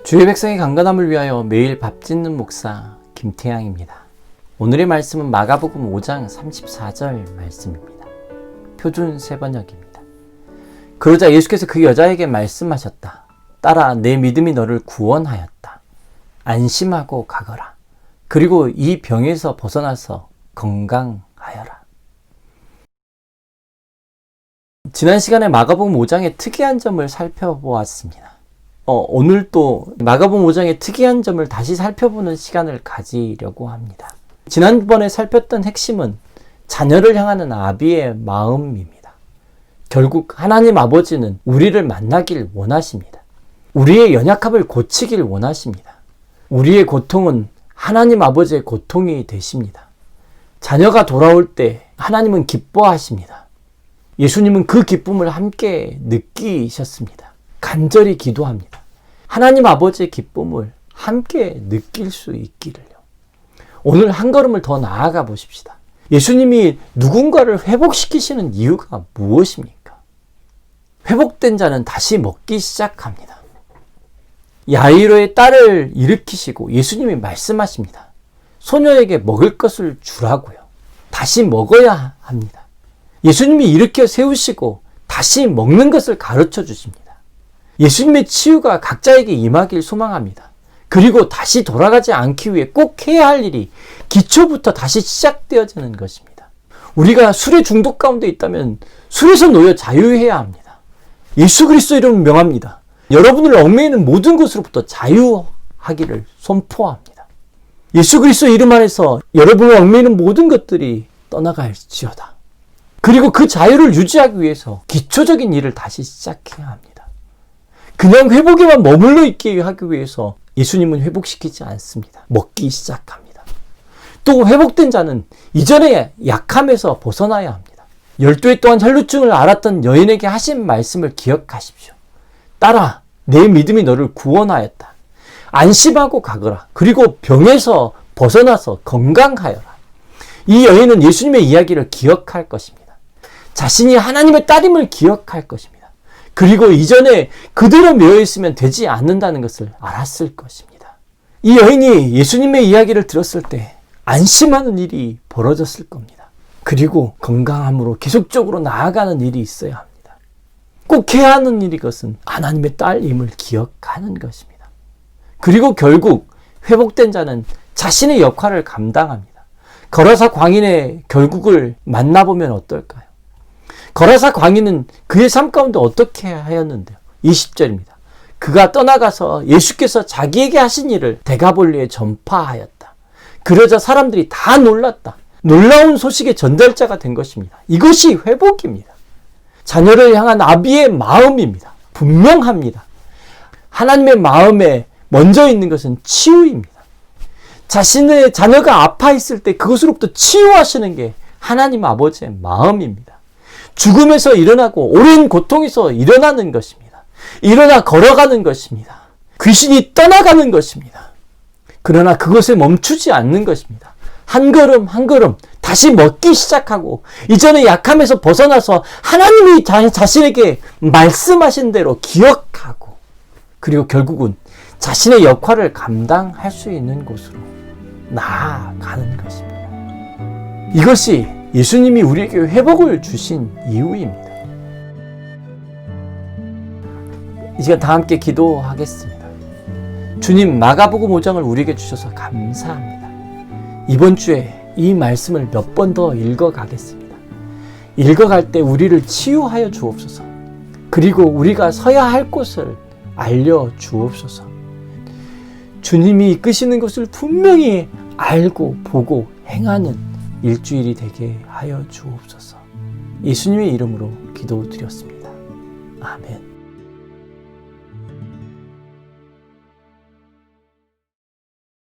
주의 백성의 강건함을 위하여 매일 밥 짓는 목사 김태양입니다. 오늘의 말씀은 마가복음 5장 34절 말씀입니다. 표준 세번역입니다. 그러자 예수께서 그 여자에게 말씀하셨다. 딸아, 내 믿음이 너를 구원하였다. 안심하고 가거라. 그리고 이 병에서 벗어나서 건강하여라. 지난 시간에 마가복음 5장의 특이한 점을 살펴보았습니다. 오늘 또 마가복음 5장의 특이한 점을 다시 살펴보는 시간을 가지려고 합니다. 지난번에 살폈던 핵심은 자녀를 향하는 아비의 마음입니다. 결국 하나님 아버지는 우리를 만나길 원하십니다. 우리의 연약함을 고치길 원하십니다. 우리의 고통은 하나님 아버지의 고통이 되십니다. 자녀가 돌아올 때 하나님은 기뻐하십니다. 예수님은 그 기쁨을 함께 느끼셨습니다. 간절히 기도합니다. 하나님 아버지의 기쁨을 함께 느낄 수 있기를요. 오늘 한 걸음을 더 나아가 보십시다. 예수님이 누군가를 회복시키시는 이유가 무엇입니까? 회복된 자는 다시 먹기 시작합니다. 야이로의 딸을 일으키시고 예수님이 말씀하십니다. 소녀에게 먹을 것을 주라고요. 다시 먹어야 합니다. 예수님이 일으켜 세우시고 다시 먹는 것을 가르쳐 주십니다. 예수님의 치유가 각자에게 임하길 소망합니다. 그리고 다시 돌아가지 않기 위해 꼭 해야 할 일이 기초부터 다시 시작되어지는 것입니다. 우리가 술의 중독 가운데 있다면 술에서 놓여 자유해야 합니다. 예수 그리스도 이름은 명합니다. 여러분을 얽매이는 모든 것으로부터 자유하기를 선포합니다. 예수 그리스도 이름 안에서 여러분을 얽매이는 모든 것들이 떠나갈지어다. 그리고 그 자유를 유지하기 위해서 기초적인 일을 다시 시작해야 합니다. 그냥 회복에만 머물러 있게 하기 위해서 예수님은 회복시키지 않습니다. 먹기 시작합니다. 또 회복된 자는 이전의 약함에서 벗어나야 합니다. 12해 동안 혈루증을 앓았던 여인에게 하신 말씀을 기억하십시오. 딸아, 내 믿음이 너를 구원하였다. 안심하고 가거라. 그리고 병에서 벗어나서 건강하여라. 이 여인은 예수님의 이야기를 기억할 것입니다. 자신이 하나님의 딸임을 기억할 것입니다. 그리고 이전에 그대로 매여 있으면 되지 않는다는 것을 알았을 것입니다. 이 여인이 예수님의 이야기를 들었을 때 안심하는 일이 벌어졌을 겁니다. 그리고 건강함으로 계속적으로 나아가는 일이 있어야 합니다. 꼭 해야 하는 일이 것은 하나님의 딸임을 기억하는 것입니다. 그리고 결국 회복된 자는 자신의 역할을 감당합니다. 거라사 광인의 결국을 만나보면 어떨까요? 거라사 광인은 그의 삶 가운데 어떻게 하였는데요? 20절입니다. 그가 떠나가서 예수께서 자기에게 하신 일을 데가볼리에 전파하였다. 그러자 사람들이 다 놀랐다. 놀라운 소식의 전달자가 된 것입니다. 이것이 회복입니다. 자녀를 향한 아비의 마음입니다. 분명합니다. 하나님의 마음에 먼저 있는 것은 치유입니다. 자신의 자녀가 아파 있을 때 그것으로부터 치유하시는 게 하나님 아버지의 마음입니다. 죽음에서 일어나고 오랜 고통에서 일어나는 것입니다. 일어나 걸어가는 것입니다. 귀신이 떠나가는 것입니다. 그러나 그것에 멈추지 않는 것입니다. 한 걸음 한 걸음 다시 먹기 시작하고 이전의 약함에서 벗어나서 하나님이 자신에게 말씀하신 대로 기억하고 그리고 결국은 자신의 역할을 감당할 수 있는 곳으로 나아가는 것입니다. 이것이 예수님이 우리에게 회복을 주신 이유입니다. 이 시간 다 함께 기도하겠습니다. 주님, 마가복음 5장을 우리에게 주셔서 감사합니다. 이번 주에 이 말씀을 몇 번 더 읽어가겠습니다. 읽어갈 때 우리를 치유하여 주옵소서. 그리고 우리가 서야 할 곳을 알려주옵소서. 주님이 이끄시는 것을 분명히 알고 보고 행하는 일주일이 되게 하여 주옵소서. 예수님의 이름으로 기도드렸습니다. 아멘.